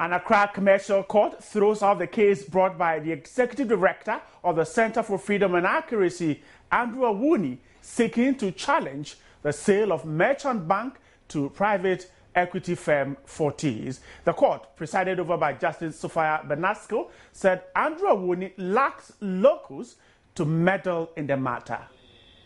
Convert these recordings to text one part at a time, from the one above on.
An Accra Commercial Court throws out the case brought by the Executive Director of the Center for Freedom and Accuracy, Andrew Awuni, seeking to challenge the sale of Merchant Bank to private equity firm Fortis. The court, presided over by Justice Sophia Benasco, said Andrew Awuni lacks locus to meddle in the matter.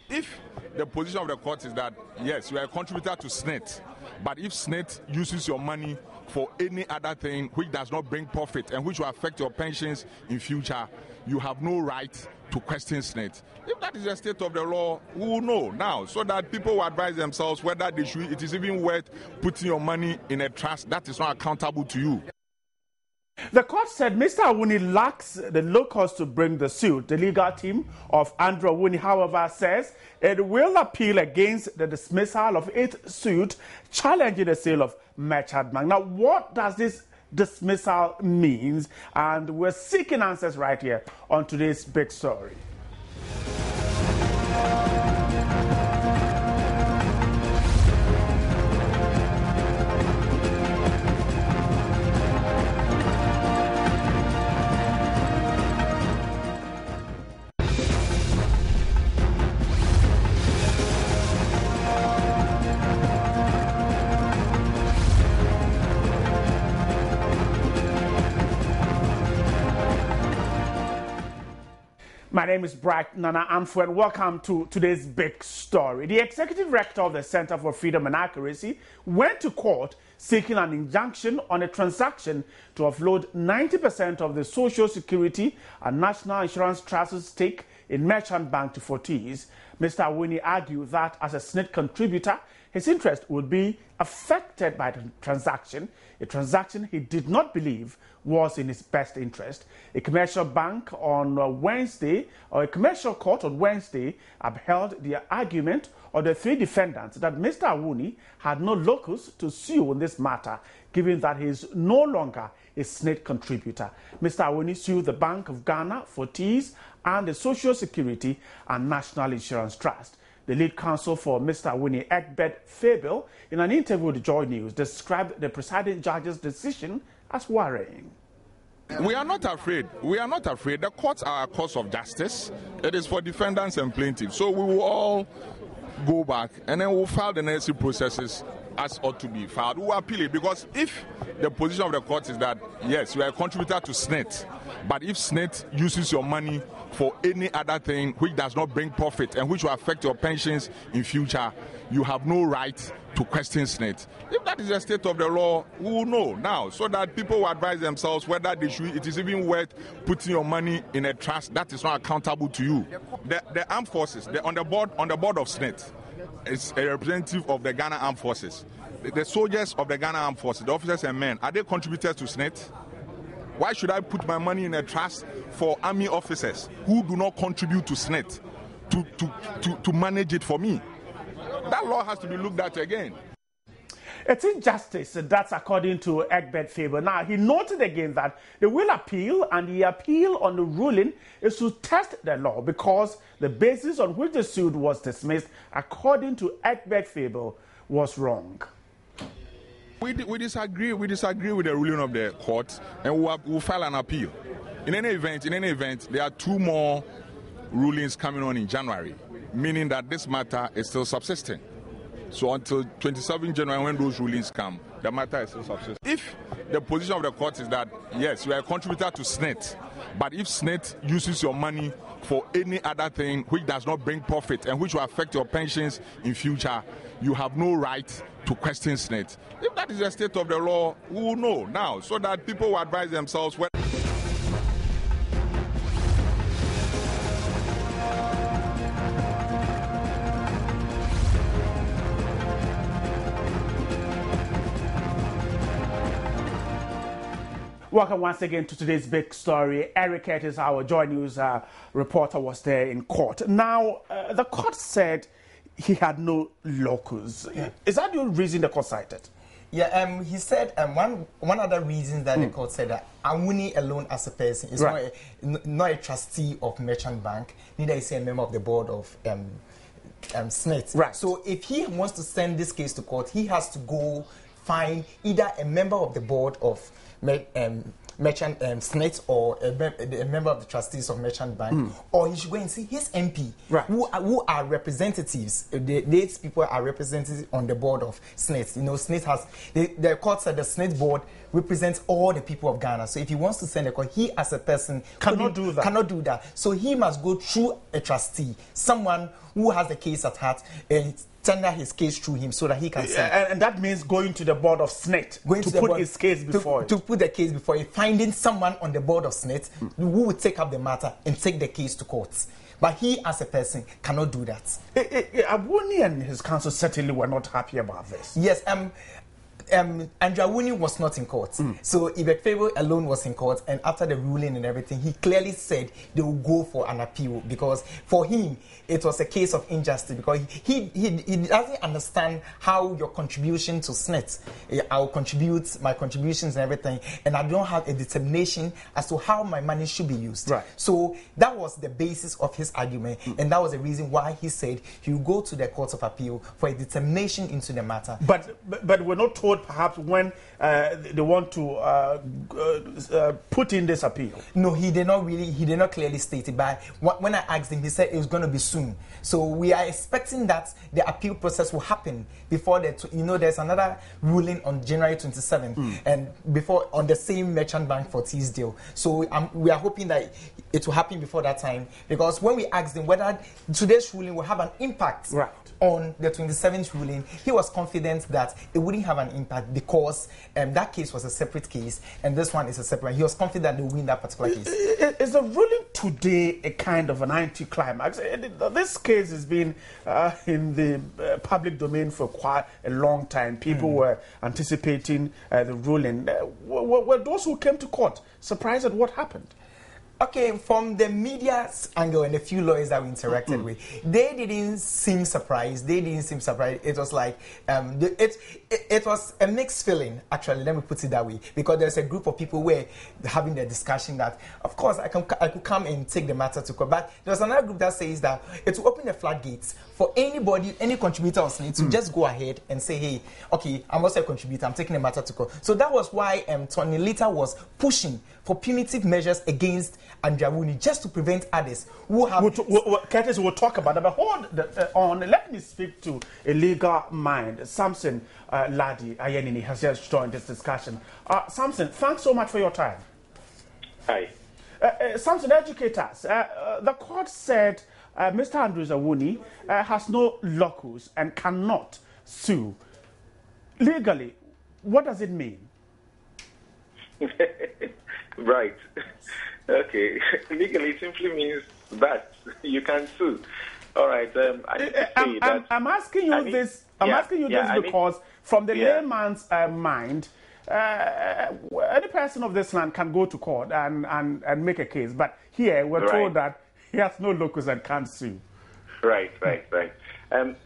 If the position of the court is that, yes, you are a contributor to SNET, but if SNET uses your money for any other thing which does not bring profit and which will affect your pensions in future, you have no right to question SNET. If that is the state of the law, we will know now, so that people will advise themselves whether they should, it is even worth putting your money in a trust that is not accountable to you. The court said Mr. Awuni lacks the locus to bring the suit. The legal team of Andrew Awuni, however, says it will appeal against the dismissal of its suit challenging the sale of Merchant Bank. Now, what does this dismissal mean? And we're seeking answers right here on today's big story. My name is Bright Nana Amfu, and welcome to today's big story. The Executive Rector of the Center for Freedom and Accuracy went to court seeking an injunction on a transaction to offload 90% of the Social Security and National Insurance Trust's stake in Merchant Bank to Fortis. Mr. Awuni argued that as a SNET contributor, his interest would be affected by the transaction, a transaction he did not believe was in his best interest. A commercial bank on Wednesday, or a commercial court on Wednesday, upheld the argument of the three defendants that Mr. Awuni had no locus to sue in this matter, given that he is no longer a SNET contributor. Mr. Awuni sued the Bank of Ghana, Fortis, and the Social Security and National Insurance Trust. The lead counsel for Mr. Awuni, Egbert Fable, in an interview with Joy News, described the presiding judge's decision as worrying. We are not afraid. We are not afraid. The courts are a course of justice. It is for defendants and plaintiffs. So we will all go back and then we'll file the necessary processes as ought to be filed. We will appeal it, because if the position of the court is that, yes, you are a contributor to SNET, but if SNET uses your money for any other thing which does not bring profit and which will affect your pensions in future, you have no right to question SNET. If that is the state of the law, we will know now, so that people will advise themselves whether they should, it is even worth putting your money in a trust that is not accountable to you. The armed forces, on the board of SNET, is a representative of the Ghana Armed Forces. The soldiers of the Ghana Armed Forces, the officers and men, are they contributors to SNET? Why should I put my money in a trust for army officers who do not contribute to SNET to manage it for me? That law has to be looked at again. It's injustice, that's according to Egbert Faber. Now, he noted again that they will appeal, and the appeal on the ruling is to test the law, because the basis on which the suit was dismissed, according to Egbert Faber, was wrong. We disagree with the ruling of the court, and we'll file an appeal. In any event, there are two more rulings coming on in January, meaning that this matter is still subsisting. So until 27 January, when those rulings come, the matter is still subsisting. If the position of the court is that, yes, you are a contributor to SNET, but if SNET uses your money for any other thing which does not bring profit and which will affect your pensions in future, you have no right to question SNET. If that is the state of the law, we will know now, so that people will advise themselves whether. Welcome once again to today's big story. Eric Curtis, our Joy News reporter, was there in court. Now, the court said he had no locus. Yeah. Is that the reason the court cited? Yeah, he said one other reason that the court said that Awuni alone as a person is not a trustee of Merchant Bank, neither is he a member of the board of SNET. Right. So if he wants to send this case to court, he has to go find either a member of the board of Merchant SSNIT or a member of the trustees of Merchant Bank, or he should go and see his MP, right, who are representatives. These people are representatives on the board of SSNIT. You know, SSNIT has the court said the SSNIT board represents all the people of Ghana. So if he wants to send a call, he as a person cannot do that. So he must go through a trustee, someone who has the case at heart, and tender his case through him so that he can send. And that means going to the board of SSNIT to put his case before it. To put the case before it, finding someone on the board of SSNIT who will take up the matter and take the case to court. But he, as a person, cannot do that. Awuni and his counsel certainly were not happy about this. Yes, Andrew Awuni was not in court. So Ibek Favour alone was in court, and after the ruling and everything, he clearly said they will go for an appeal because for him it was a case of injustice because he doesn't understand how your contribution to SSNIT, I'll contribute my contributions and everything, and I don't have a determination as to how my money should be used. Right. So that was the basis of his argument, and that was the reason why he said he will go to the Court of Appeal for a determination into the matter. But we're not told perhaps when they want to put in this appeal. No, he did not clearly state it. But when I asked him, he said it was going to be soon. So we are expecting that the appeal process will happen before there's another ruling on January 27th, and before on the same Merchant Bank for Teesdale. So we are hoping that it will happen before that time, because when we asked him whether today's ruling will have an impact on the 27th ruling, he was confident that it wouldn't have an impact because that case was a separate case and this one is a separate. He was confident they will win that particular case. Is the ruling today a kind of an anticlimax? This case has been in the public domain for quite a long time. People were anticipating the ruling. Were those who came to court surprised at what happened? Okay, from the media's angle and a few lawyers that we interacted with, they didn't seem surprised. It was like it was a mixed feeling, actually. Let me put it that way, because there's a group of people where having the discussion that, of course, I could come and take the matter to court. But there's another group that says that it will open the floodgates for anybody, any contributor on SSNIT to just go ahead and say, hey, okay, I'm also a contributor. I'm taking the matter to court. So that was why Tony Lita was pushing for punitive measures against Andrew Awuni, just to prevent others who have... Curtis, we'll talk about that, but hold on. Let me speak to a legal mind. Samson Ladi Ayenini has just joined this discussion. Samson, thanks so much for your time. Hi. Samson, educate us. The court said Mr. Andrew Awuni has no locus and cannot sue. Legally, what does it mean? Right. Okay. Legally, it simply means that you can sue. All right. I'm asking you this. I'm asking you this because, from the layman's mind, any person of this land can go to court and make a case. But here, we're told that he has no locus and can't sue. Right. Right. When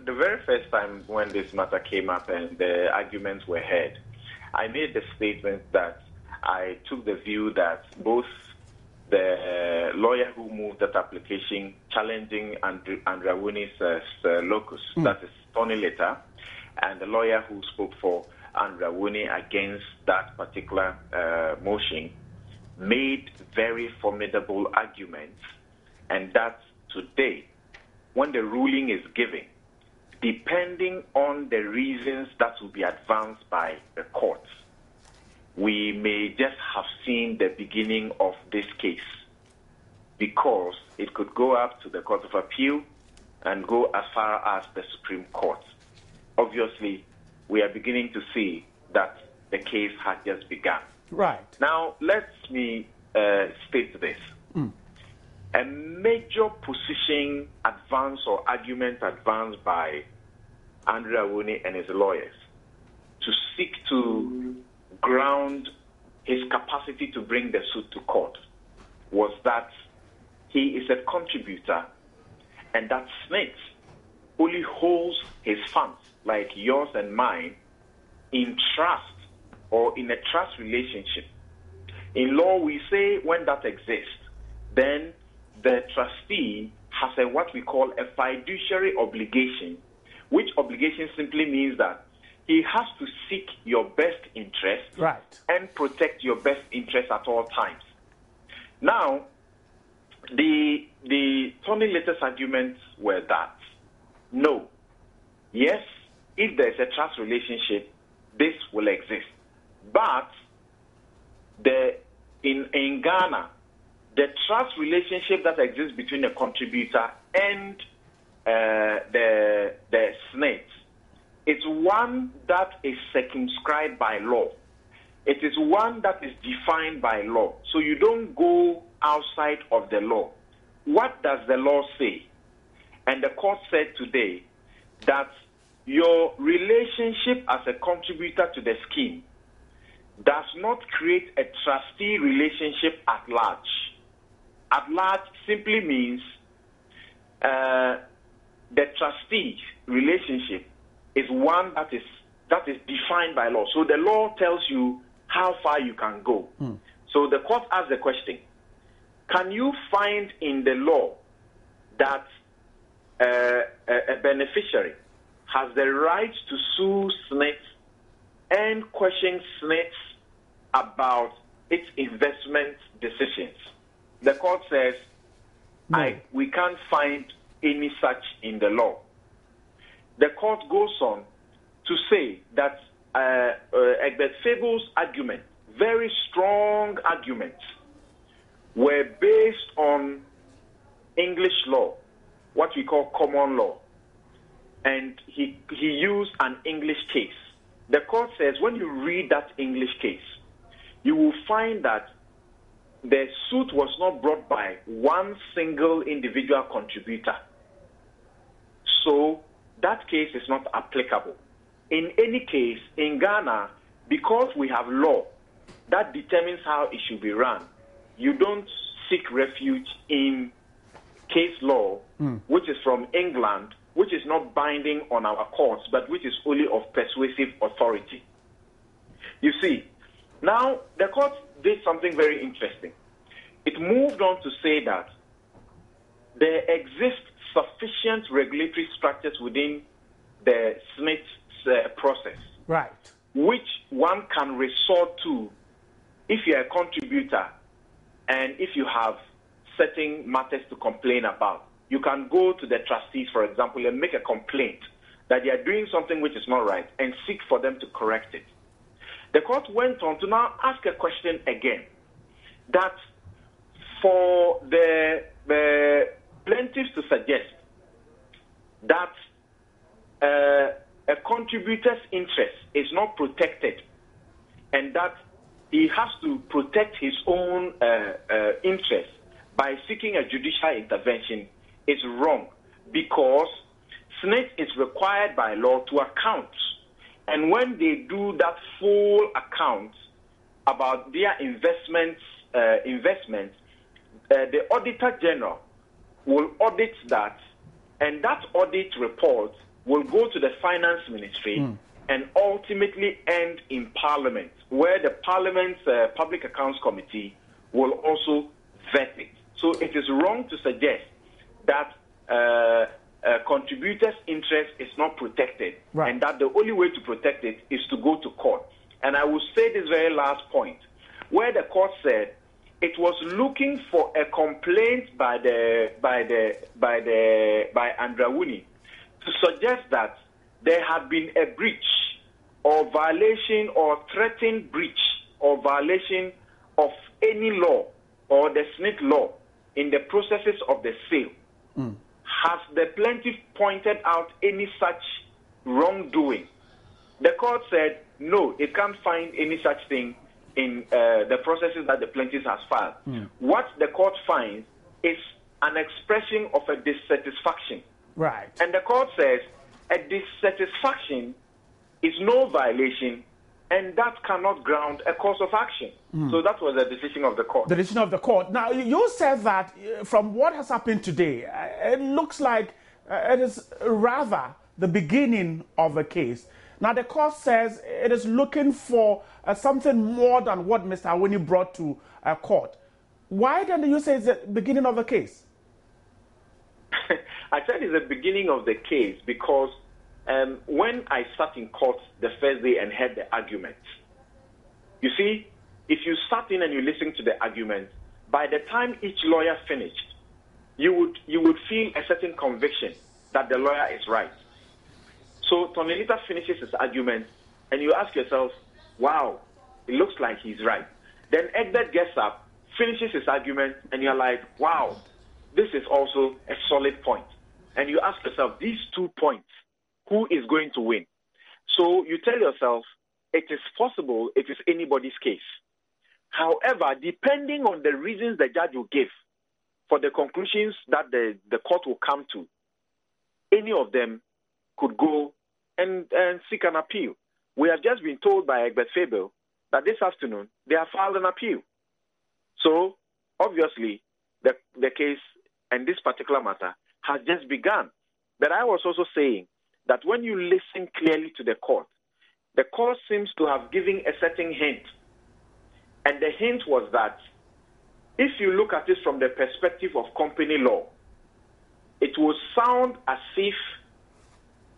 the very first time when this matter came up and the arguments were heard, I made the statement that I took the view that both the lawyer who moved that application challenging Andrew Awuni's locus, that is Tony Lita, and the lawyer who spoke for Andrew Awuni against that particular motion made very formidable arguments, and that today, when the ruling is given, depending on the reasons that will be advanced by the courts, we may just have seen the beginning of this case, because it could go up to the Court of Appeal and go as far as the Supreme Court. Obviously, we are beginning to see that the case has just begun. Right. Now, let me state this. A major position advance or argument advanced by Andrew Awuni and his lawyers to seek to ground his capacity to bring the suit to court was that he is a contributor and that SSNIT only holds his funds, like yours and mine, in trust or in a trust relationship. In law, we say when that exists, then the trustee has what we call a fiduciary obligation, which obligation simply means that he has to seek your best interest and protect your best interest at all times. Now, the Tony latest arguments were that, no, yes, if there's a trust relationship, this will exist. But in Ghana, the trust relationship that exists between the contributor and the SSNIT is one that is circumscribed by law. It is one that is defined by law. So you don't go outside of the law. What does the law say? And the court said today that your relationship as a contributor to the scheme does not create a trustee relationship at large. At large simply means the trustee relationship is one that is defined by law. So the law tells you how far you can go. So the court asked the question, can you find in the law that a beneficiary has the right to sue SSNIT and question SSNIT about its investment decisions? The court says, no. We can't find any such in the law. The court goes on to say that Egbert Faible's argument, very strong arguments, were based on English law, what we call common law. And he used an English case. The court says when you read that English case, you will find that the suit was not brought by one single individual contributor. So that case is not applicable. In any case, in Ghana, because we have law that determines how it should be run, you don't seek refuge in case law, which is from England, which is not binding on our courts, but which is only of persuasive authority. You see, now the court did something very interesting. It moved on to say that there exist sufficient regulatory structures within the SSNIT process, which one can resort to if you're a contributor and if you have certain matters to complain about. You can go to the trustees, for example, and make a complaint that they are doing something which is not right and seek for them to correct it. The court went on to now ask a question again, that for the plaintiffs to suggest that a contributor's interest is not protected and that he has to protect his own interest by seeking a judicial intervention is wrong, because SSNIT is required by law to account. And when they do that full account about their investments, the Auditor General will audit that, and that audit report will go to the Finance Ministry and ultimately end in Parliament, where the Parliament's Public Accounts Committee will also vet it. So it is wrong to suggest that a contributor's interest is not protected, and that the only way to protect it is to go to court. And I will say this very last point, where the court said it was looking for a complaint by Andrawuni to suggest that there had been a breach or violation or threatened breach or violation of any law or the SSNIT law in the processes of the sale. Has the plaintiff pointed out any such wrongdoing? The court said, no, it can't find any such thing in the processes that the plaintiff has filed. What the court finds is an expression of a dissatisfaction. And the court says a dissatisfaction is no violation, and that cannot ground a cause of action. So that was the decision of the court. The decision of the court. Now, you said that from what has happened today, it looks like it is rather the beginning of a case. Now, the court says it is looking for something more than what Mr. Awuni brought to court. Why then do you say it's the beginning of a case? I said it's the beginning of the case because when I sat in court the first day and heard the arguments, you see, if you sat in and you listened to the arguments, by the time each lawyer finished, you would feel a certain conviction that the lawyer is right. So Tonelita finishes his argument, and you ask yourself, wow, it looks like he's right. Then Egbert gets up, finishes his argument, and you're like, wow, this is also a solid point. And you ask yourself, these 2 points, who is going to win? So you tell yourself, it is possible it is anybody's case. However, depending on the reasons the judge will give for the conclusions that the court will come to, any of them could go and seek an appeal. We have just been told by Egbert Faber that this afternoon they have filed an appeal. So, obviously, the case and this particular matter has just begun. But I was also saying that when you listen clearly to the court seems to have given a certain hint. And the hint was that if you look at it from the perspective of company law, it will sound as if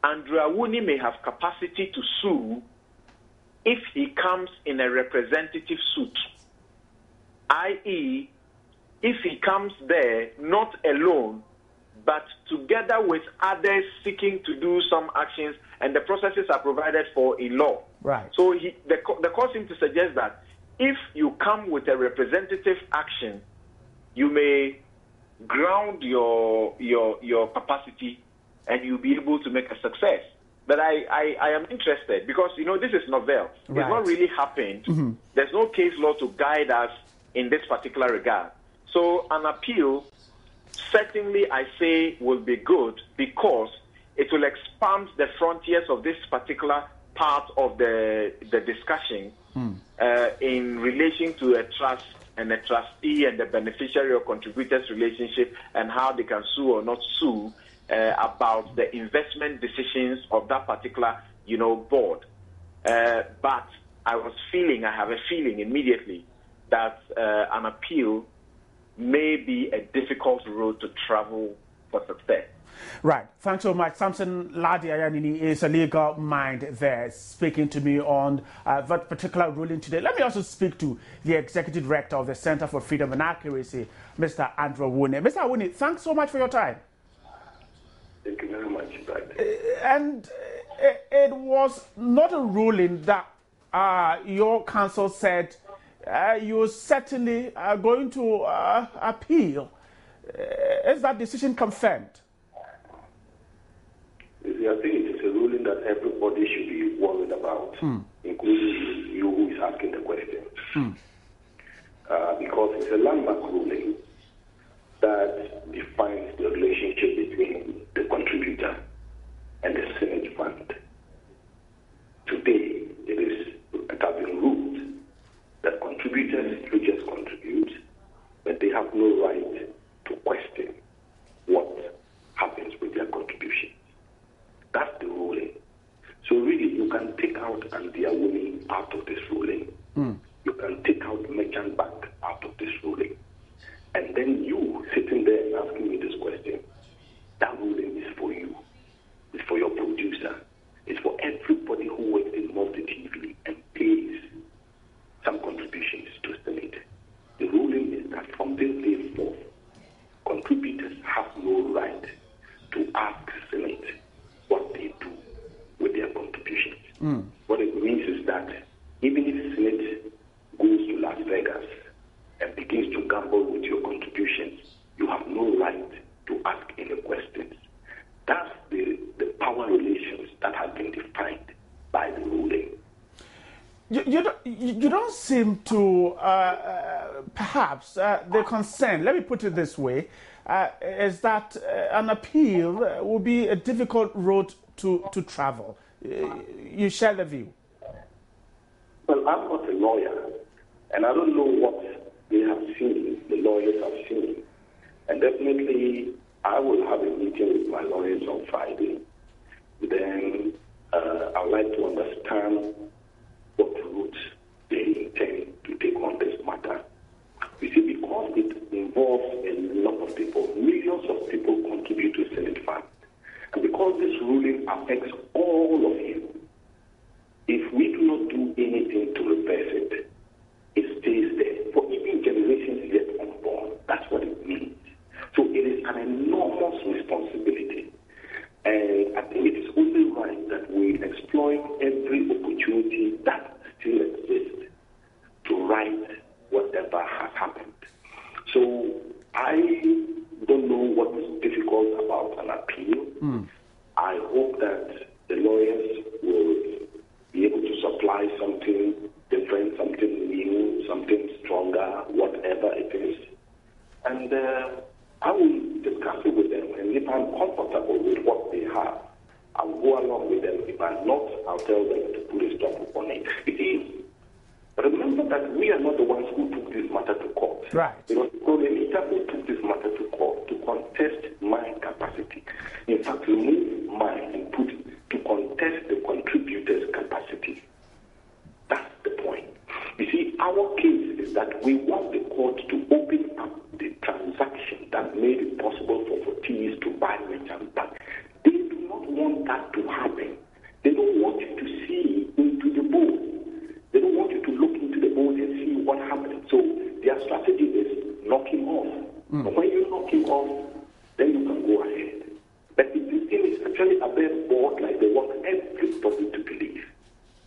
Andrew Awuni may have capacity to sue if he comes in a representative suit, i.e., if he comes there not alone, but together with others seeking to do some actions, and the processes are provided for in law. Right. So the court seems to suggest that if you come with a representative action, you may ground your capacity and you'll be able to make a success. But I am interested because, this is novel. Right. It's not really happened. Mm-hmm. There's no case law to guide us in this particular regard. So an appeal, certainly I say, will be good because it will expand the frontiers of this particular part of the discussion in relation to a trust and a trustee and the beneficiary or contributors relationship and how they can sue or not sue about the investment decisions of that particular, board. But I have a feeling immediately that an appeal may be a difficult road to travel for success. Right. Thanks so much. Samson Ladi-Ayanini is a legal mind there speaking to me on that particular ruling today. Let me also speak to the Executive Director of the Center for Freedom and Accuracy, Mr. Andrew Awuni. Mr. Awuni, thanks so much for your time. Thank you very much, Brad. And it was not a ruling that your counsel said you certainly are going to appeal. Is that decision confirmed? I think it is a ruling that everybody should be worried about, including you who is asking the question. Because it's a landmark ruling that defines the relationship between the contributor and the Senate fund. Today, it has been ruled that contributors should just contribute, but they have no right to question what happens with their contributions. That's the ruling. So really, you can take out Andy Awuni out of this ruling. You can take out Merchant Bank out of this ruling. And then you sitting there and asking me this question, that ruling is for you. It's for your producer. It's for everybody who works in multi-TV and pays some contributions to Senate. The ruling is that from this day forth, contributors have no right to ask Senate what they do with their contributions. What it means is that even if Senate goes to Las Vegas and begins to gamble with your contributions, you have no right to ask any questions. That's the power relations that have been defined by the ruling. You don't seem to, perhaps, the concern, let me put it this way, is that an appeal will be a difficult road to travel. You share the view? Well, I'm not a lawyer, and I don't know what they have seen, the lawyers have seen. And definitely, I will have a meeting with my lawyers on Friday. Then I would like to understand what route they intend to take on this matter. You see, because it involves a lot of people, millions of people contribute to Senate Fund. And because this ruling affects all of you, if we do not do anything to reverse it, it stays there for even generations yet unborn. That's what it means. So it is an enormous responsibility. And I think it is only right that we exploit every opportunity that still exists to right whatever has happened. So I don't know what is difficult about an appeal. I hope that the lawyers will be able to supply something different, something new, something stronger, whatever it is. And I will discuss it with them. And if I'm comfortable with what they have, I will go along with them. If I'm not, I'll tell them to put a stop on it. It is. Remember that we are not the ones who took this matter to court. Right. It was Prolemita who took this matter to court to contest my capacity. In fact, remove mine and put to contest the contributor's capacity. That's the point. You see, our case is that we want the court to open up the transaction that made it possible for Fortis to buy Merchant Bank. They do not want that to happen. They don't want you to see into the board. They don't want you to look into the board and see what happened. So their strategy is knock him off. But when you knock him off, then you can go ahead. But if this thing is actually a bare board like they want everybody to believe,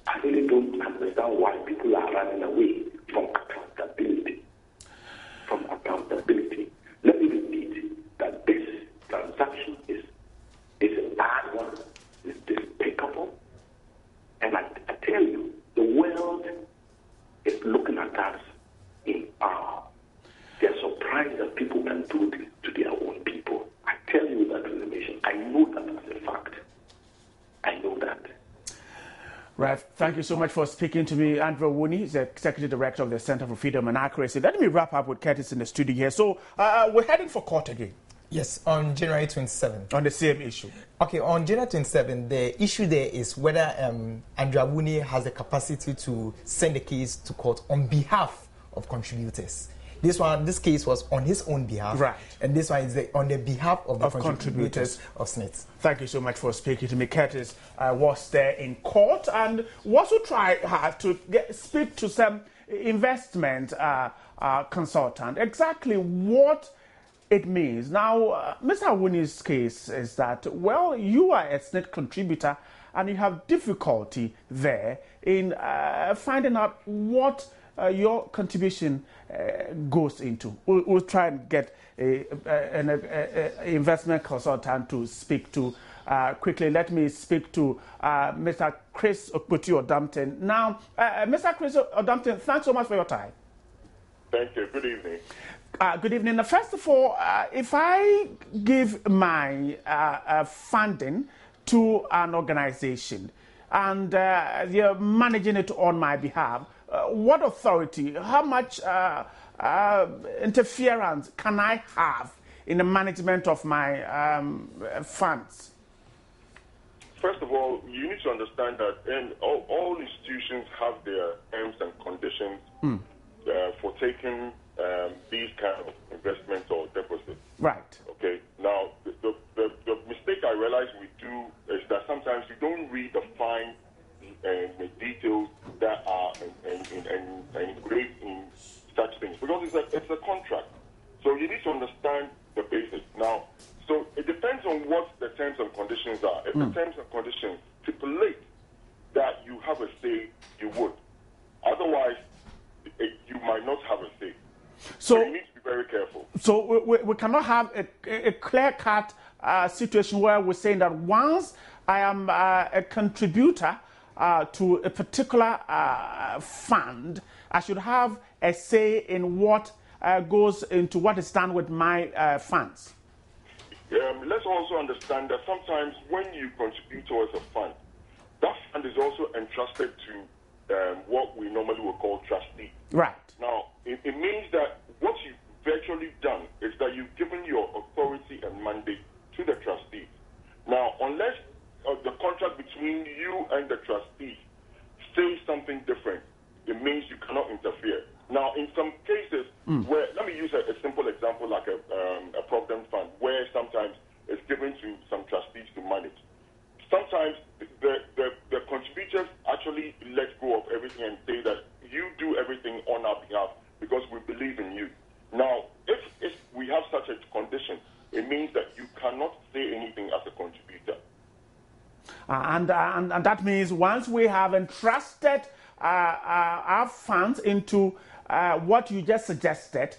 I really don't understand why people are running away from accountability. From accountability. Let me repeat that this transaction is a bad one, it's despicable. And I tell you, the world is looking at us in awe. They're surprised that people can do this to their own people. I tell you that in the nation. I know that as a fact. I know that. Right. Thank you so much for speaking to me. Andrew Awuni is the Executive Director of the Center for Freedom and Accuracy. Let me wrap up with Curtis in the studio here. So we're heading for court again. Yes, on January 27th. On the same issue. Okay, on January 27th, the issue there is whether Andrew Awuni has the capacity to send a case to court on behalf of contributors. This case was on his own behalf, right? And this one is on the behalf of the contributors of SSNIT. Thank you so much for speaking to me. Curtis was there in court and also tried to speak to some investment consultant. Exactly what it means. Now, Mr. Awuni's case is that, well, you are a SSNIT contributor and you have difficulty there in finding out what your contribution goes into. We'll try and get an investment consultant to speak to quickly. Let me speak to Mr. Chris Okpoti-Odampton. Now, Mr. Chris Odampton, thanks so much for your time. Thank you. Good evening. Good evening. First of all, if I give my funding to an organization and they're managing it on my behalf, what authority, how much interference can I have in the management of my funds? First of all, you need to understand that all institutions have their terms and conditions for taking these kind of investments or deposits. Right. Okay. Now, the mistake I realize we do is that sometimes you don't read the fine the details that are engraved in such things, because it's a contract. So you need to understand the basics. Now, so it depends on what the terms and conditions are. If the terms and conditions stipulate that you have a say, you would. Otherwise, you might not have a say. So you need to be very careful. So we cannot have a clear-cut situation where we're saying that once I am a contributor to a particular fund, I should have a say in what goes into what is done with my funds. Let's also understand that sometimes when you contribute towards a fund, that fund is also entrusted to what we normally would call trustee. Right. Now, it means that what you've virtually done is that you've given your authority and mandate to the trustee. Now, unless the contract between you and the trustee says something different, it means you cannot interfere. Now, in some cases where, let me use a simple example like a provident fund, where sometimes is given to some trustees to manage. Sometimes the contributors actually let go of everything and say that you do everything on our behalf because we believe in you. Now, if we have such a condition, it means that you cannot say anything as a contributor. And that means once we have entrusted our funds into what you just suggested,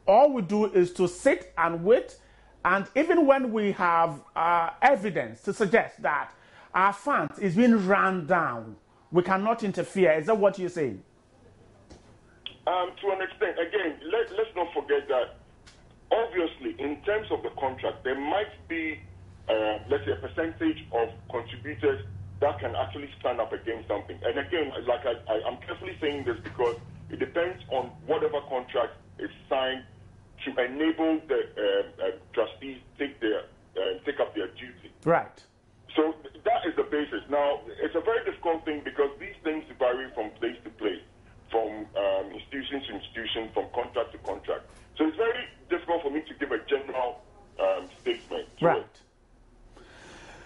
all we do is to sit and wait. And even when we have evidence to suggest that our funds is being run down, we cannot interfere. Is that what you're saying? To an extent. Again, let's not forget that, obviously, in terms of the contract, there might be, let's say, a percentage of contributors that can actually stand up against something. And again, like I'm carefully saying this because it depends on whatever contract is signed to enable the trustees take up their duty. Right. So that is the basis. Now, it's a very difficult thing because these things vary from place to place, from institution to institution, from contract to contract. So it's very difficult for me to give a general statement to right. it.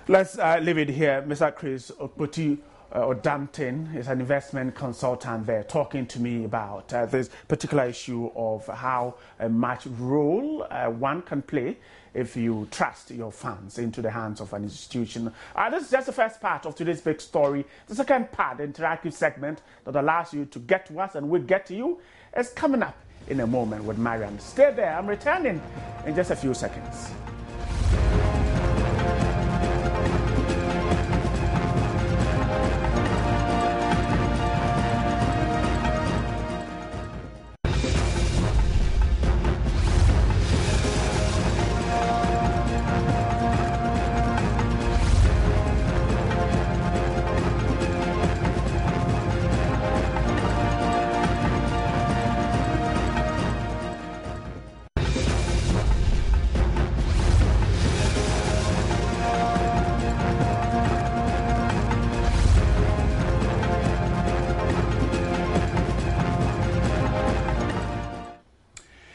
Let's leave it here. Mr. Chris Okpoti Odampton is an investment consultant there talking to me about this particular issue of how much role one can play if you trust your funds into the hands of an institution. This is just the first part of today's big story. The second part, the interactive segment that allows you to get to us and we get to you, is coming up in a moment with Mariam. Stay there. I'm returning in just a few seconds.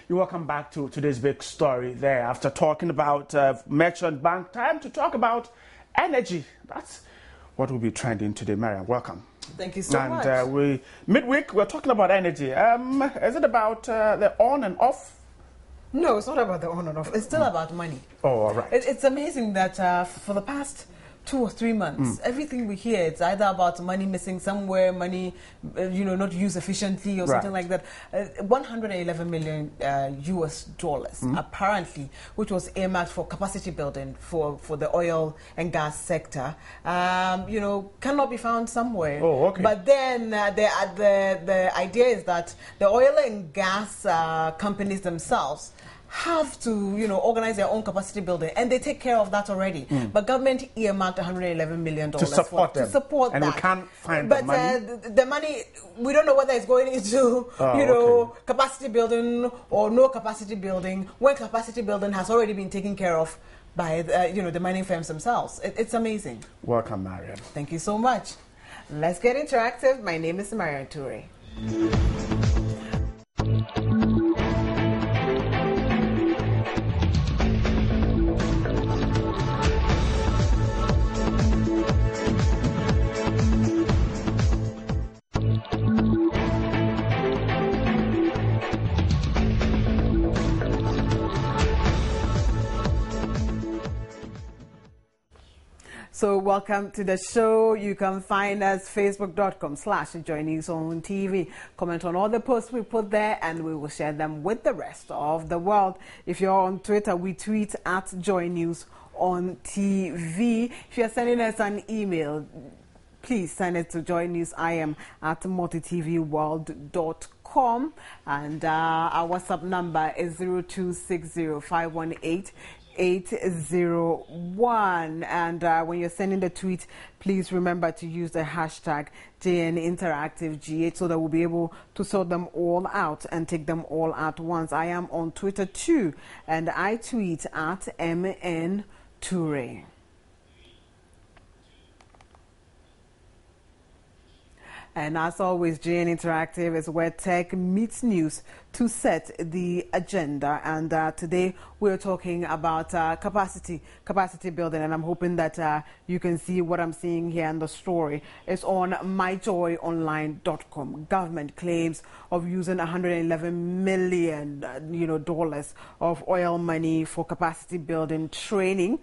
Welcome back to today's big story there. After talking about merchant bank, time to talk about energy. That's what will be trending today. Mariam, welcome. Thank you so much. And midweek, we're talking about energy. Is it about the on and off? No, it's not about the on and off. It's still about money. Oh, all right. It's amazing that for the past 2 or 3 months, everything we hear, it's either about money missing somewhere, money, not used efficiently or something like that. 111 million US dollars, apparently, which was earmarked for capacity building for the oil and gas sector, cannot be found somewhere. Oh, okay. But then the idea is that the oil and gas companies themselves have to, organize their own capacity building, and they take care of that already. But government earmarked $111 million to support them. To support and that. we can't find but the money. The money, we don't know whether it's going into, capacity building or no capacity building, when capacity building has already been taken care of by, the mining firms themselves. It's amazing. Welcome, Mariam. Thank you so much. Let's get interactive. My name is Mariam Toure. So welcome to the show. You can find us facebook.com/joynewsOnTV. Comment on all the posts we put there and we will share them with the rest of the world. If you're on Twitter, we tweet at JoyNewsOnTV. If you're sending us an email, please send it to joynews@multitvworld.com. And our WhatsApp number is 0260518801. And when you're sending the tweet, please remember to use the hashtag JNInteractiveGH so that we'll be able to sort them all out and take them all at once. I am on Twitter too, and I tweet at MN Toure. And as always, GN Interactive is where tech meets news to set the agenda. And today we're talking about capacity building. And I'm hoping that you can see what I'm seeing here in the story. It's on myjoyonline.com. Government claims of using $111 million, dollars of oil money for capacity building training,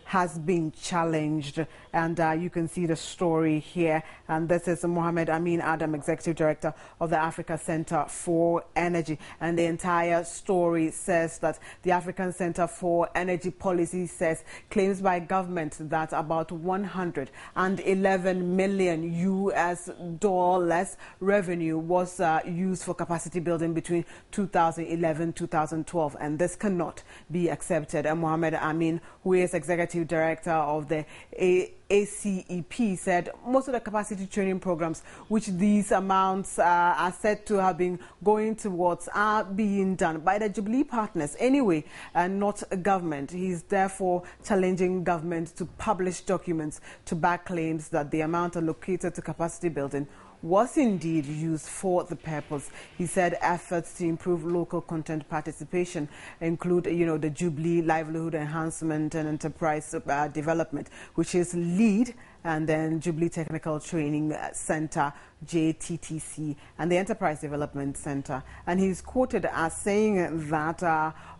has been challenged, and you can see the story here. And this is Mohammed Amin Adam, Executive Director of the Africa Center for Energy. And the entire story says that the African Center for Energy Policy says claims by government that about $111 million US dollars revenue was used for capacity building between 2011-2012, and this cannot be accepted. And Mohammed Amin, who is Executive Director of the ACEP, said most of the capacity training programs which these amounts are said to have been going towards are being done by the Jubilee partners anyway, and not government. He's therefore challenging government to publish documents to back claims that the amount allocated to capacity building was indeed used for the purpose. He said efforts to improve local content participation include, the Jubilee Livelihood Enhancement and Enterprise Development, which is LEAD, and then Jubilee Technical Training Center, JTTC, and the Enterprise Development Center. And he's quoted as saying that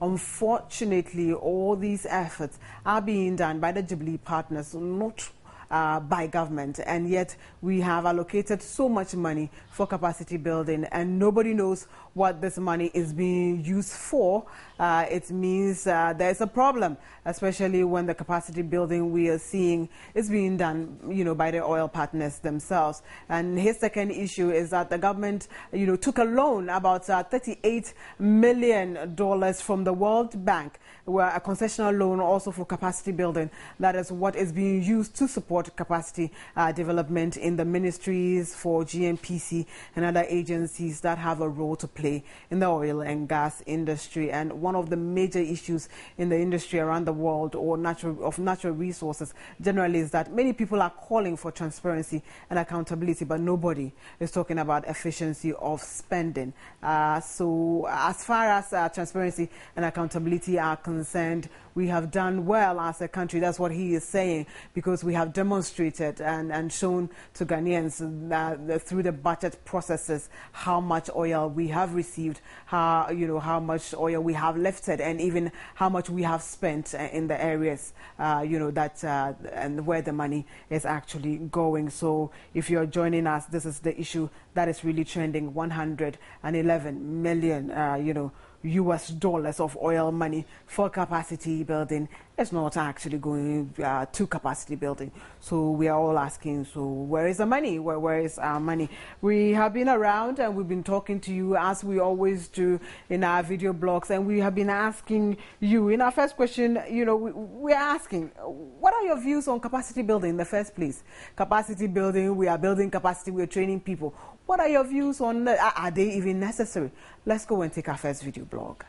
unfortunately all these efforts are being done by the Jubilee partners, not by government, and yet we have allocated so much money for capacity building and nobody knows what this money is being used for. It means there's a problem, especially when the capacity building we are seeing is being done, by the oil partners themselves. And his second issue is that the government, took a loan about $38 million from the World Bank, where a concessional loan also for capacity building. That is what is being used to support capacity development in the ministries for GNPC and other agencies that have a role to play in the oil and gas industry. And one of the major issues in the industry around the world or natural resources generally is that many people are calling for transparency and accountability, but nobody is talking about efficiency of spending. So as far as transparency and accountability are concerned, we have done well as a country. That's what he is saying, because we have demonstrated and shown to Ghanaians that through the budget processes how much oil we have received, how much oil we have lifted, and even how much we have spent in the areas, and where the money is actually going. So if you're joining us, this is the issue that is really trending. $111 million, US dollars of oil money for capacity building. It's not actually going to capacity building. So we are all asking, so where is the money? Where is our money? We have been around and we've been talking to you as we always do in our video blogs, and we have been asking you in our first question, we're asking, what are your views on capacity building in the first place? Capacity building, we are building capacity, we're training people. What are your views on that? Are they even necessary? Let's go and take our first video blog.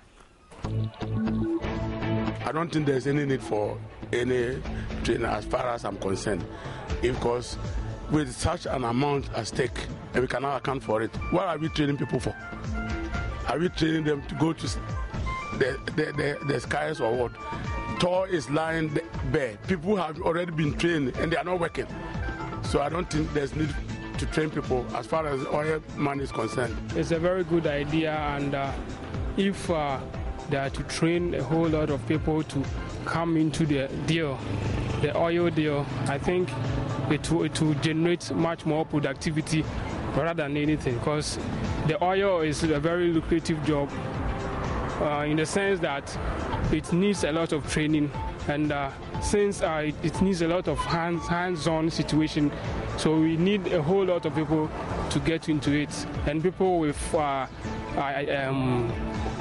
I don't think there's any need for any training as far as I'm concerned, because with such an amount at stake and we cannot account for it, what are we training people for? Are we training them to go to the skies or what? Tor is lying bare. People have already been trained and they are not working. So I don't think there's need to train people as far as oil money is concerned. It's a very good idea, and if they are to train a whole lot of people to come into the deal, the oil deal, I think it will generate much more productivity rather than anything, because the oil is a very lucrative job in the sense that it needs a lot of training, and since it needs a lot of hands-on situation, so we need a whole lot of people to get into it, and people with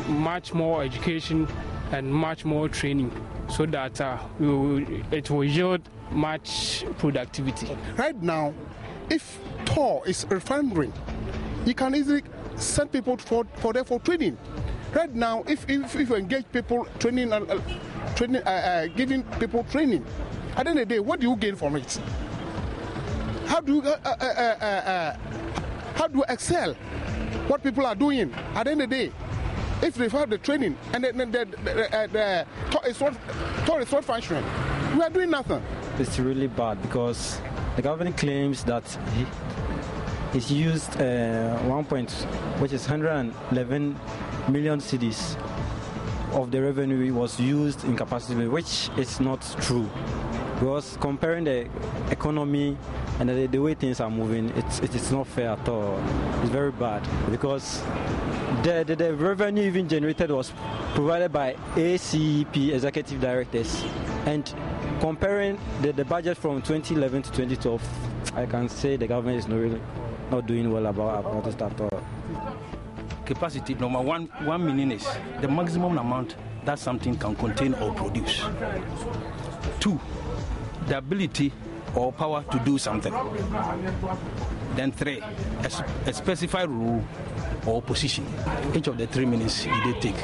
much more education and much more training, so that it will yield much productivity. Right now, if Tor is a refinery, you can easily send people for training. Right now, if you engage people training, giving people training, at the end of the day, what do you gain from it? How do you excel what people are doing at the end of the day? If they have the training and the is not functioning, we are doing nothing. It's really bad because the government claims that he's used which is 111 million cedis of the revenue was used in capacity building, which is not true. Because comparing the economy and the way things are moving, it is not fair at all. It's very bad because the revenue even generated was provided by ACEP executive directors, and comparing the budget from 2011 to 2012, I can say the government is not doing well about this at all. Capacity number 1 million is the maximum amount that something can contain or produce. 2, the ability or power to do something. Then 3, a specified role or position. Each of the 3 minutes they take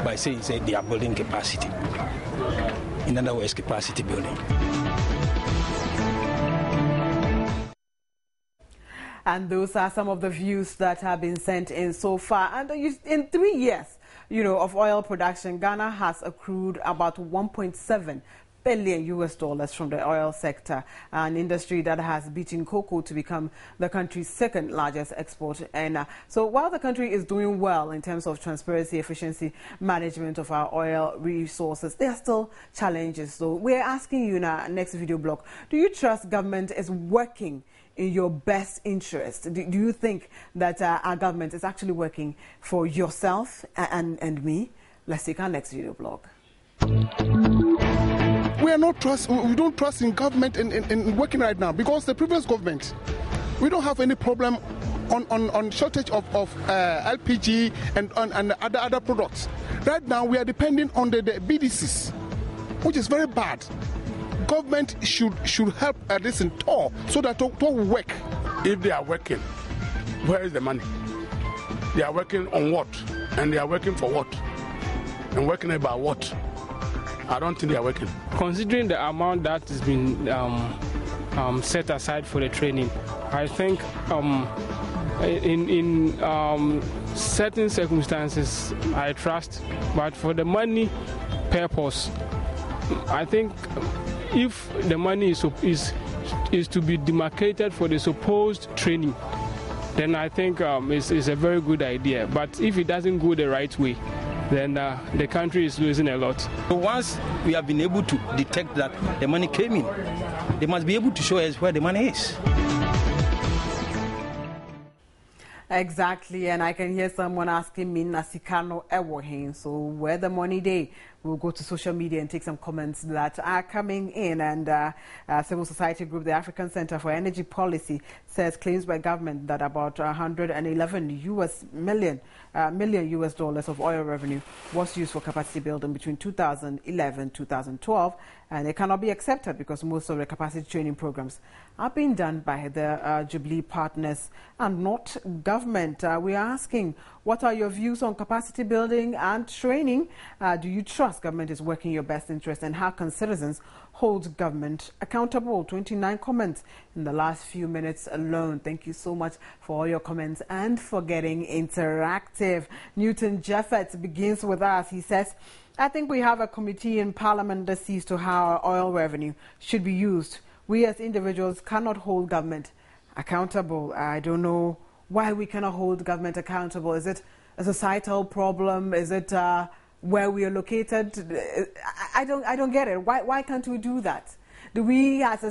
by saying they are building capacity. In other words, capacity building. And those are some of the views that have been sent in so far. And in 3 years, of oil production, Ghana has accrued about $1.7 billion from the oil sector, an industry that has beaten cocoa to become the country's second largest export earner. So while the country is doing well in terms of transparency, efficiency, management of our oil resources, there are still challenges. So we're asking you in our next video blog, do you trust government is working in your best interest? Do you think that our government is actually working for yourself and me? Let's take our next video blog. We don't trust in government in working right now because the previous government, we don't have any problem on shortage of LPG and other products. Right now we are depending on the BDCs, which is very bad. Government should help at this in TOR so that TOR will work. If they are working, where is the money? They are working on what? And they are working for what? And working about what? I don't think they are working. Considering the amount that has been set aside for the training, I think in certain circumstances I trust, but for the money purpose, I think if the money is to be demarcated for the supposed training, then I think it's a very good idea. But if it doesn't go the right way, then the country is losing a lot. So once we have been able to detect that the money came in, they must be able to show us where the money is. Exactly, and I can hear someone asking me, Nasikano Ewohin, so where the money day? We'll go to social media and take some comments that are coming in. And civil society group, the African Center for Energy Policy, says claims by government that about $111 million of oil revenue was used for capacity building between 2011 and 2012. And it cannot be accepted because most of the capacity training programs are being done by the Jubilee partners and not government. We are asking, what are your views on capacity building and training? Do you trust government is working in your best interest, and how can citizens hold government accountable? 29 comments in the last few minutes alone. Thank you so much for all your comments and for getting interactive. Newton Jeffett begins with us. He says, I think we have a committee in Parliament that sees to how our oil revenue should be used. We as individuals cannot hold government accountable. I don't know why we cannot hold government accountable. Is it a societal problem? Is it where we are located? I don't get it. Why can't we do that? Do we, as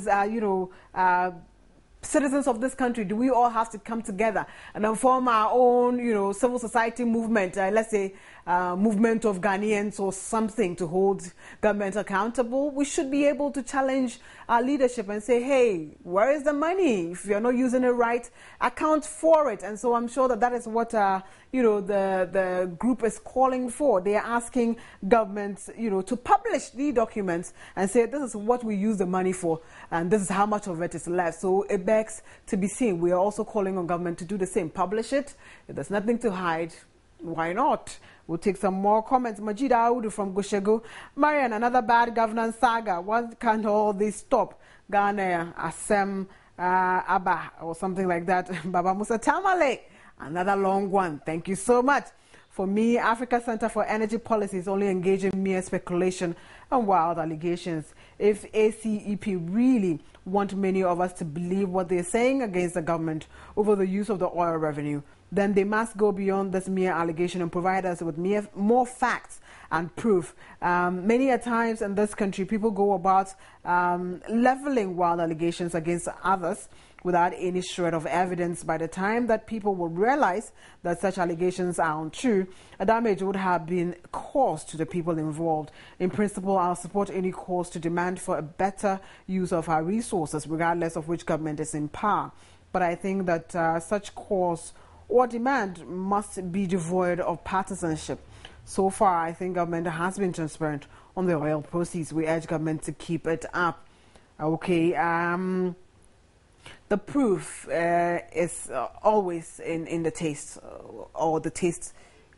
citizens of this country, do we all have to come together and then form our own, civil society movement, let's say movement of Ghanaians or something to hold government accountable? We should be able to challenge our leadership and say, hey, where is the money? If you're not using it right, account for it. And so I'm sure that is what, the group is calling for. They are asking governments, to publish the documents and say, this is what we use the money for and this is how much of it is left. So it begs to be seen. We are also calling on government to do the same. Publish it. If there's nothing to hide, why not? We'll take some more comments. Majid Audu from Goshego. Marian, another bad governance saga. When can all this stop? Ghana, Assem, Abba or something like that. Baba Musa Tamale, another long one. Thank you so much. For me, Africa Center for Energy Policy is only engaging mere speculation and wild allegations. If ACEP really want many of us to believe what they're saying against the government over the use of the oil revenue, then they must go beyond this mere allegation and provide us with more facts and proof. Many a times in this country, people go about leveling wild allegations against others without any shred of evidence. By the time that people will realize that such allegations are untrue, a damage would have been caused to the people involved. In principle, I'll support any cause to demand for a better use of our resources, regardless of which government is in power. But I think that such cause or demand must be devoid of partisanship. So far, I think government has been transparent on the oil proceeds. We urge government to keep it up. Okay, the proof is always in the taste, or the taste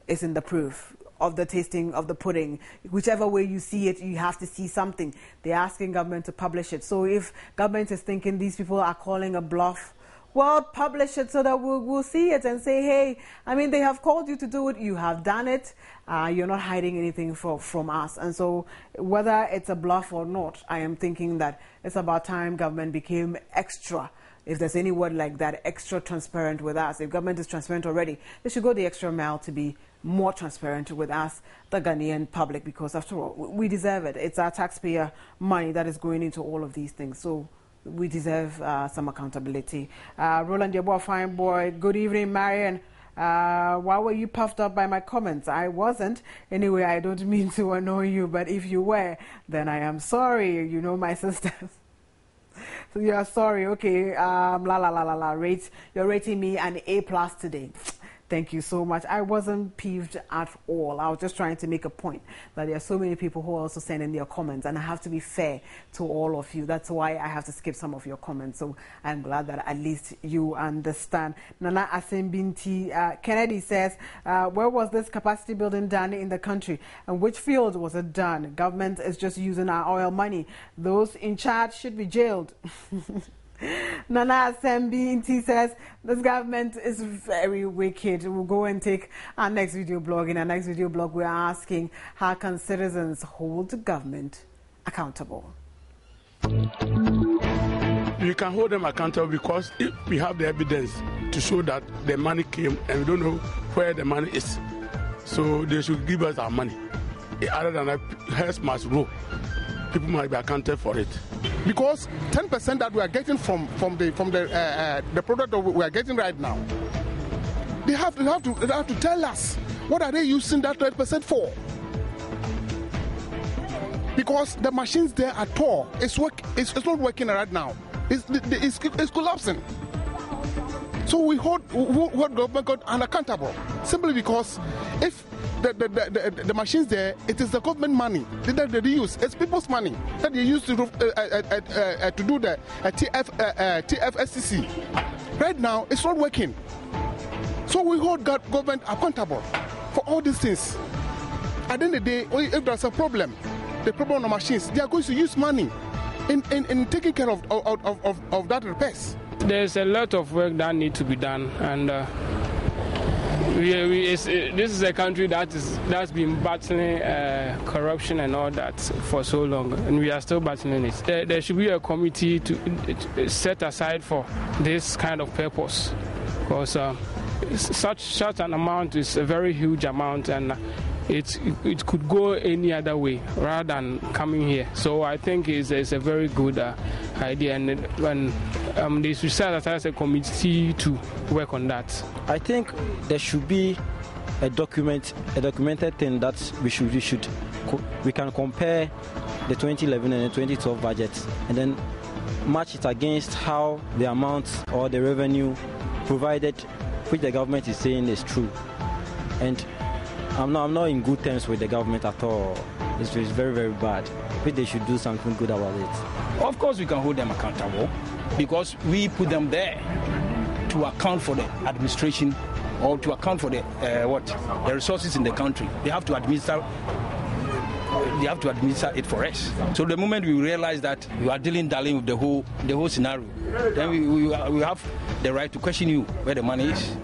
is in the proof of the tasting of the pudding. Whichever way you see it, you have to see something. They're asking government to publish it. So if government is thinking these people are calling a bluff, well, publish it so that we'll see it and say, hey, I mean, they have called you to do it. You have done it. You're not hiding anything from us. And so whether it's a bluff or not, I am thinking that it's about time government became extra, if there's any word like that, extra transparent with us. If government is transparent already, they should go the extra mile to be more transparent with us, the Ghanaian public, because after all, we deserve it. It's our taxpayer money that is going into all of these things. So we deserve some accountability. Roland Yeboah, fine boy. Good evening, Marion. Why were you puffed up by my comments? I wasn't. Anyway, I don't mean to annoy you, but if you were, then I am sorry. You know my sisters. So you are sorry. Okay. You're rating me an A+ today. Thank you so much. I wasn't peeved at all. I was just trying to make a point that there are so many people who are also sending their comments, and I have to be fair to all of you. That's why I have to skip some of your comments. So I'm glad that at least you understand. Nana Asimbinti Kennedy says, where was this capacity building done in the country? And which field was it done? Government is just using our oil money. Those in charge should be jailed. Nana Assembinti says, this government is very wicked. We'll go and take our next video blog. In our next video blog, we're asking, how can citizens hold the government accountable? You can hold them accountable because if we have the evidence to show that the money came and we don't know where the money is. So they should give us our money. Other than that, heads must roll. People might be accounted for it. Because 10% that we are getting from the product that we are getting right now, they have to tell us what are they using that 10% for. Because the machines there at all, it's not working right now. It's collapsing. So we hold government unaccountable simply because if the machines there, it is the government money that they use. It's people's money that they use to do the TFSCC. Right now, it's not working. So we hold government accountable for all these things. At the end of the day, if there's a problem, the problem on the machines, they are going to use money in taking care of that repairs. There's a lot of work that needs to be done, and this is a country that's been battling corruption and all that for so long, and we are still battling it. There should be a committee to set aside for this kind of purpose, because such an amount is a very huge amount, and it could go any other way rather than coming here. So I think it's a very good idea, and they should set aside a committee to work on that. I think there should be a documented thing that we can compare the 2011 and the 2012 budgets and then match it against how the amount or the revenue provided, which the government is saying is true. And I'm not in good terms with the government at all. It's very, very bad. But they should do something good about it. Of course, we can hold them accountable because we put them there to account for the administration or to account for the resources in the country. They have to administer they have to administer it for us. So the moment we realize that you are dallying with the whole scenario, then we have the right to question you where the money is.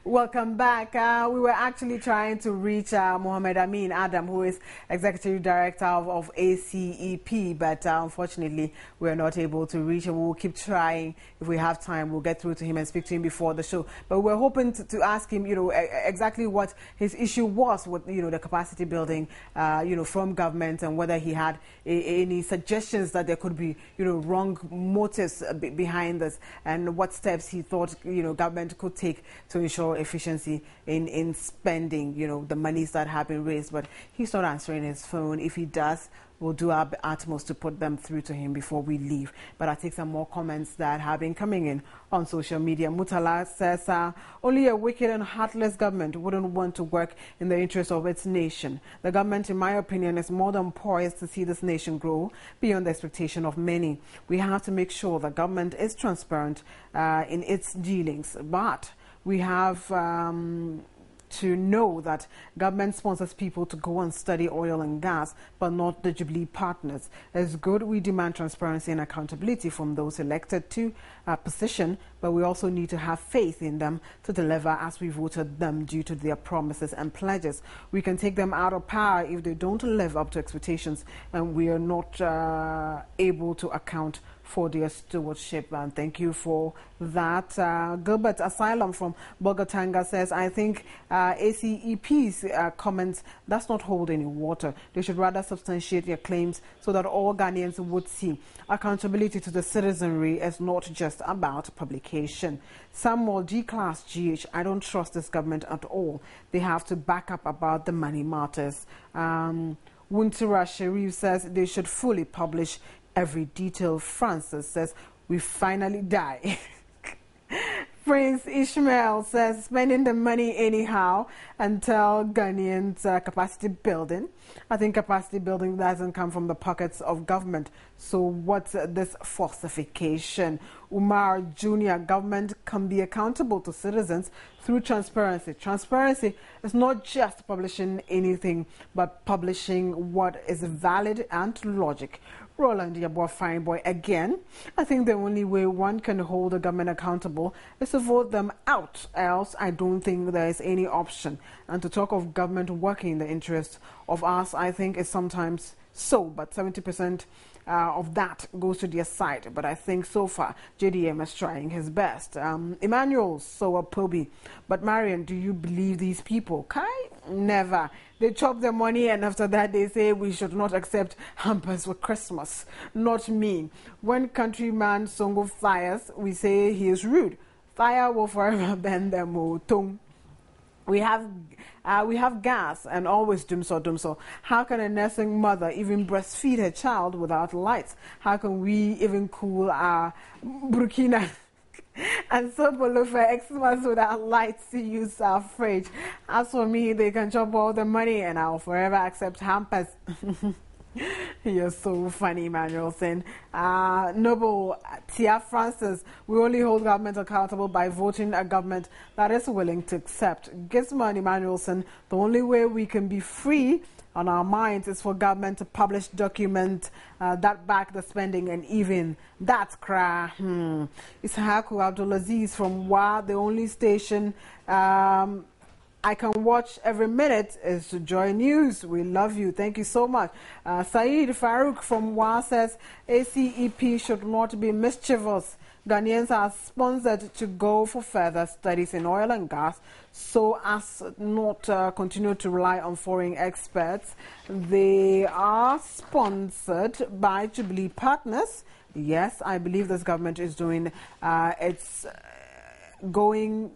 Welcome back. We were actually trying to reach Mohammed Amin Adam, who is Executive Director of ACEP, but unfortunately we're not able to reach him. We'll keep trying. If we have time, we'll get through to him and speak to him before the show. But we're hoping to ask him, exactly what his issue was with, the capacity building, from government, and whether he had any suggestions that there could be, wrong motives behind this, and what steps he thought, government could take to ensure efficiency in spending, the monies that have been raised. But he's not answering his phone. If he does, we'll do our utmost to put them through to him before we leave. But I'll take some more comments that have been coming in on social media. Mutala says, only a wicked and heartless government wouldn't want to work in the interest of its nation. The government, in my opinion, is more than poised to see this nation grow beyond the expectation of many. We have to make sure the government is transparent in its dealings. But we have to know that government sponsors people to go and study oil and gas, but not the Jubilee partners. It's good we demand transparency and accountability from those elected to a position, but we also need to have faith in them to deliver as we voted them due to their promises and pledges. We can take them out of power if they don't live up to expectations, and we are not able to account for their stewardship. And thank you for that. Gilbert Asylum from Bogatanga says, I think ACEP's comments does not hold any water. They should rather substantiate their claims so that all Ghanaians would see accountability to the citizenry is not just about publication. Samuel G-Class GH, I don't trust this government at all. They have to back up about the money matters. Wuntura Sharif says they should fully publish every detail. Francis says, we finally die. Prince Ishmael says, spending the money anyhow until Ghanaians capacity building. I think capacity building doesn't come from the pockets of government. So what's this falsification? Umar Jr., government can be accountable to citizens through transparency. Transparency is not just publishing anything, but publishing what is valid and logic. Roland Yabua Fine Boy again. I think the only way one can hold a government accountable is to vote them out. Else, I don't think there is any option. And to talk of government working in the interest of us, I think is sometimes so, but 70% of that goes to their side. But I think so far, JDM is trying his best. Emmanuel Sowapobi. But Marian, do you believe these people? Kai? Never. They chop their money and after that they say we should not accept hampers for Christmas. Not me. When countryman Songo fires, we say he is rude. Fire will forever bend them. We have gas and always dumso. How can a nursing mother even breastfeed her child without lights? How can we even cool our Burkina and so below for Xmas without lights to use our fridge? As for me, they can chop all the money and I'll forever accept hampers. You're so funny, Manuelson. Noble Tia Francis, we only hold government accountable by voting a government that is willing to accept. Gizman Emmanuelson, the only way we can be free on our minds is for government to publish documents that back the spending, and even that's cry. Ishaku Abdulaziz from WA, the only station I can watch every minute is Joy News. We love you. Thank you so much. Saeed Farouk from WA says ACEP should not be mischievous. Ghanaians are sponsored to go for further studies in oil and gas so as not continue to rely on foreign experts. They are sponsored by Jubilee partners. Yes, I believe this government is doing its going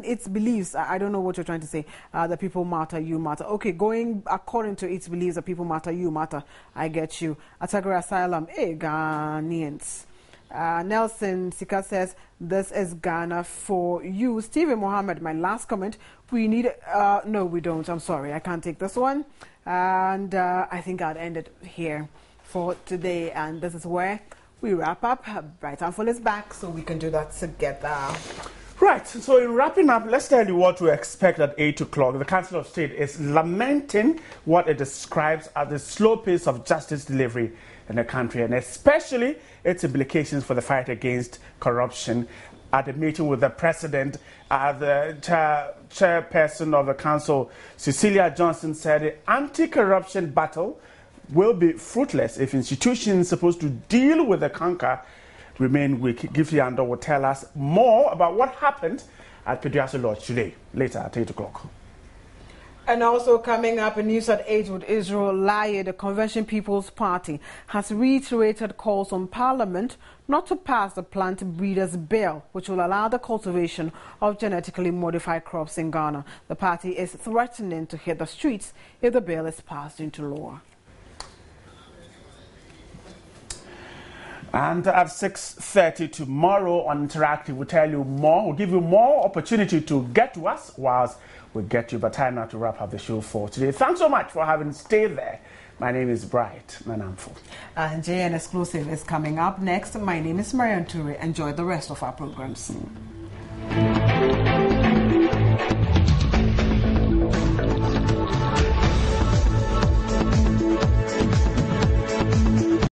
its beliefs. I don't know what you're trying to say. The people matter, you matter. Okay, going according to its beliefs, the people matter, you matter. I get you. Atagra Asylum, Ghanaians. Nelson Sika says, this is Ghana for you. Stephen Mohammed, my last comment. We need, no, we don't. I'm sorry. I can't take this one. And I think I'll end it here for today. And this is where we wrap up. Bright Handful is back, so we can do that together. Right, so in wrapping up, let's tell you what to expect at 8 o'clock. The Council of State is lamenting what it describes as the slow pace of justice delivery in the country, and especially its implications for the fight against corruption. At a meeting with the President, the chairperson of the Council, Cecilia Johnson, said the anti-corruption battle will be fruitless if institutions supposed to deal with the canker remain weak. Gifty Ando will tell us more about what happened at Peduase Lodge today, later at 8 o'clock. And also coming up in News at 8 with Israel Laye, the Convention People's Party has reiterated calls on Parliament not to pass the Plant Breeders Bill, which will allow the cultivation of genetically modified crops in Ghana. The party is threatening to hit the streets if the bill is passed into law. And at 6:30 tomorrow on Interactive, we'll tell you more. We'll give you more opportunity to get to us whilst we get you. But time now to wrap up the show for today. Thanks so much for having stayed there. My name is Bright Nanamfo. And JN Exclusive is coming up next. My name is Marian Ture. Enjoy the rest of our programs.